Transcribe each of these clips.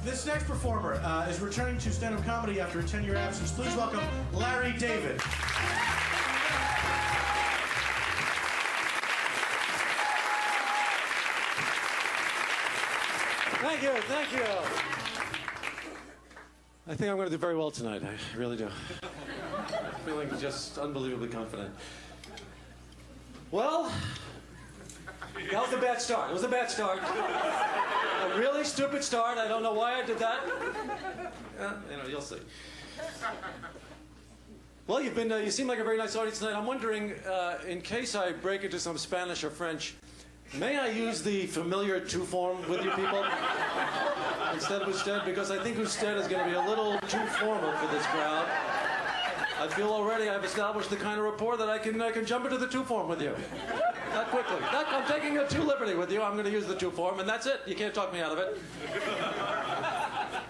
This next performer is returning to stand-up comedy after a 10-year absence. Please welcome Larry David. Thank you, thank you. I think I'm going to do very well tonight. I really do. I'm feeling just unbelievably confident. Well, that was a bad start. It was a bad start. A really stupid start. I don't know why I did that. You'll see. Well, you seem like a very nice audience tonight. I'm wondering, in case I break into some Spanish or French, may I use the familiar two form with you people instead of usted? Because I think usted is going to be a little too formal for this crowd. I feel already I've established the kind of rapport that I can jump into the two form with you. That quickly. I'm taking a two liberty with you. I'm going to use the two form, and that's it. You can't talk me out of it.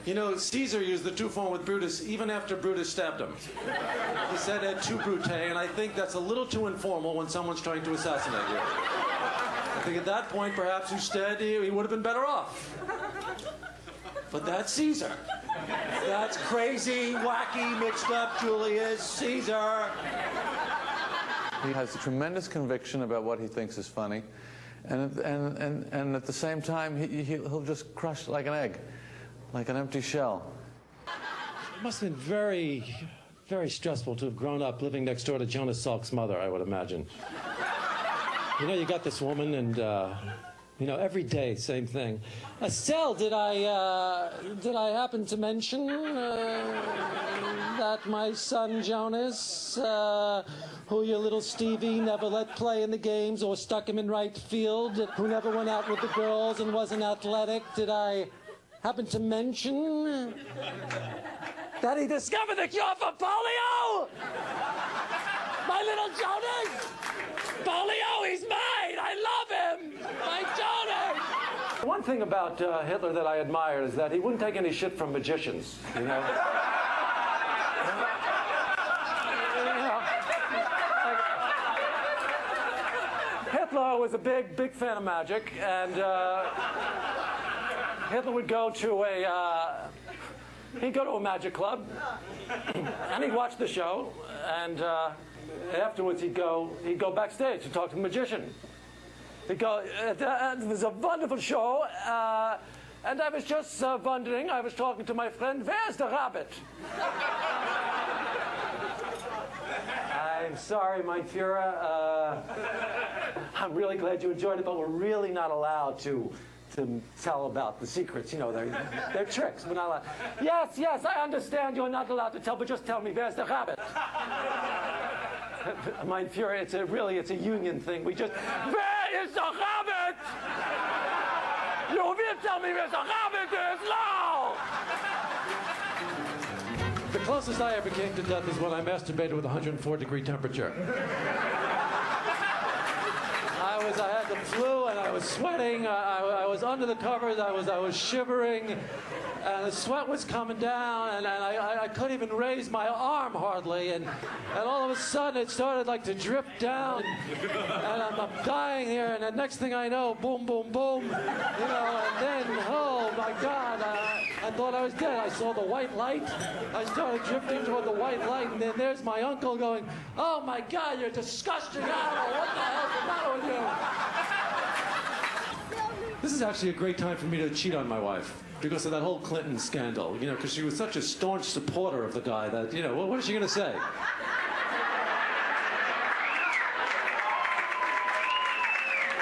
You know, Caesar used the two form with Brutus even after Brutus stabbed him. He said et tu Brute, and I think that's a little too informal when someone's trying to assassinate you. I think at that point, perhaps instead, he would have been better off. But that's Caesar. That's crazy, wacky, mixed up Julius Caesar. He has a tremendous conviction about what he thinks is funny, and at the same time, he'll just crush like an egg, like an empty shell. It must have been very, very stressful to have grown up living next door to Jonas Salk's mother, I would imagine. You know, you got this woman, and you know, every day, same thing. Estelle, did I happen to mention that my son Jonas, who your little Stevie never let play in the games or stuck him in right field, who never went out with the girls and wasn't athletic, did I happen to mention that he discovered the cure for polio? My little Jonas! Polio, he's mine! I love him! My Jonas! One thing about Hitler that I admired is that he wouldn't take any shit from magicians, you know? Hitler was a big fan of magic, and Hitler would go to he'd go to a magic club, and he'd watch the show, and afterwards he'd go backstage to talk to the magician. He'd go, it was a wonderful show, and I was just wondering, I was talking to my friend, where's the rabbit? I'm sorry, mein Führer. I'm really glad you enjoyed it, but we're really not allowed to tell about the secrets. You know, they're tricks. We're not allowed. Yes, I understand you're not allowed to tell, but just tell me, where's the rabbit? Mein Führer, it's a union thing. We just, where is the rabbit? You will tell me where the rabbit is now! The closest I ever came to death is when I masturbated with 104-degree temperature. I had the flu and I was sweating. I was under the covers. I was shivering, and the sweat was coming down, and I couldn't even raise my arm hardly. And all of a sudden, it started like to drip down, and I'm dying here. And the next thing I know, boom, boom, boom, you know. And then, oh my God, I thought I was dead. I saw the white light. I started drifting toward the white light, and then there's my uncle going, "Oh my God, you're a disgusting animal. What the hell's the matter with you?" This is actually a great time for me to cheat on my wife because of that whole Clinton scandal, you know, because she was such a staunch supporter of the guy that, you know, what is she going to say?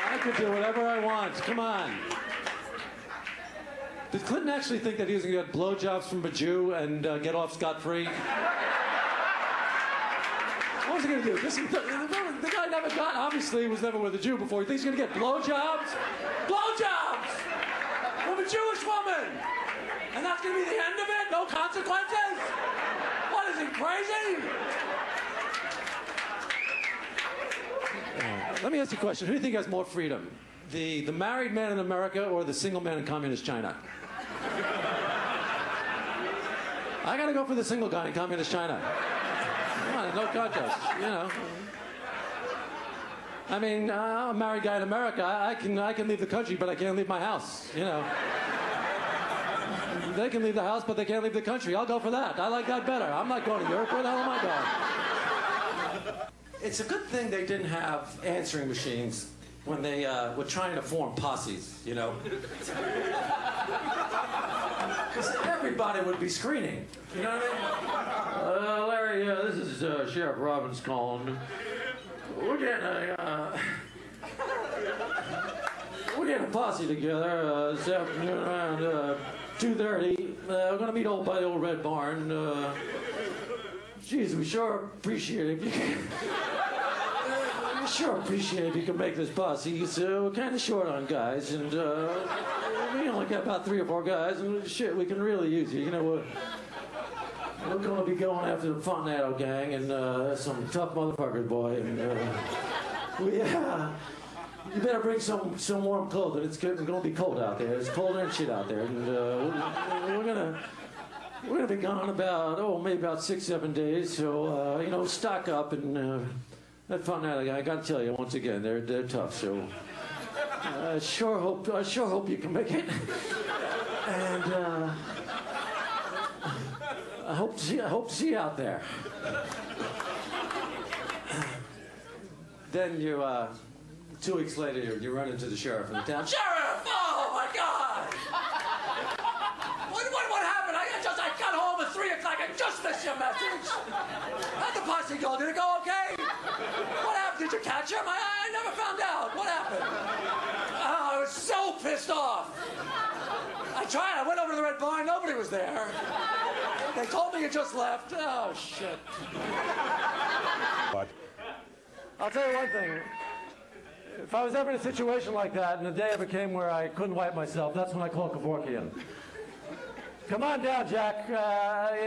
I could do whatever I want. Come on. Did Clinton actually think that he was going to get blowjobs from a Jew and get off scot-free? What was he going to do? The guy never got, obviously, he was never with a Jew before. He thinks he's going to get blowjobs? Blowjobs! From a Jewish woman! And that's going to be the end of it? No consequences? What, is he crazy? Let me ask you a question. Who do you think has more freedom? The married man in America or the single man in communist China? I got to go for the single guy in communist China. Come on, no contest, you know. I mean, I'm a married guy in America. I can leave the country, but I can't leave my house, you know. they can leave the house, but they can't leave the country. I'll go for that. I like that better. I'm not going to Europe. Where the hell am I going? It's a good thing they didn't have answering machines when they were trying to form posses, you know? Because everybody would be screening. You know what I mean? Larry, this is Sheriff Robbins calling. We're getting a posse together this afternoon around 2:30. We're going to meet by the old Red Barn. Geez, we sure appreciate it if you can. We sure appreciate it if you can make this posse. So we're kind of short on guys, and we only got about 3 or 4 guys, and shit, we can really use you. You know, we're going to be going after the Fontanado gang and some tough motherfuckers, boy. And you better bring some warm clothing. It's going to be cold out there. It's colder and shit out there, and we're gonna be gone about maybe about 6-7 days. So you know, stock up and that Fontanado gang. I got to tell you once again, they're tough. So I sure hope you can make it, and I hope to see you out there. Then you 2 weeks later, you run into the sheriff in the town. Sheriff! Oh my God! What happened? I got home at 3 o'clock. I just missed your message. How'd the posse go? Did it go okay? What happened? Did you catch him? I never found out. What happened? Oh, I was so pissed off. I tried. I went over to the Red Barn. Nobody was there. They told me you just left. Oh, shit. What? I'll tell you one thing. If I was ever in a situation like that, and the day ever came where I couldn't wipe myself, that's when I call Kevorkian. Come on down, Jack. You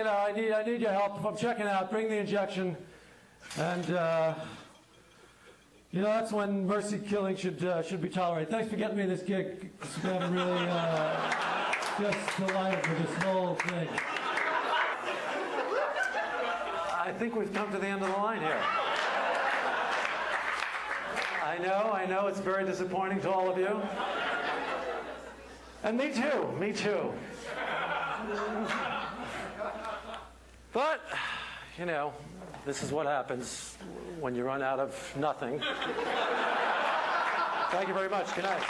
know, I need your help. If I'm checking out, bring the injection. And, you know, that's when mercy killing should be tolerated. Thanks for getting me this gig. It's been really just delighted with this whole thing. I think we've come to the end of the line here. I know, it's very disappointing to all of you. And me too. But, you know, this is what happens when you run out of nothing. Thank you very much. Good night.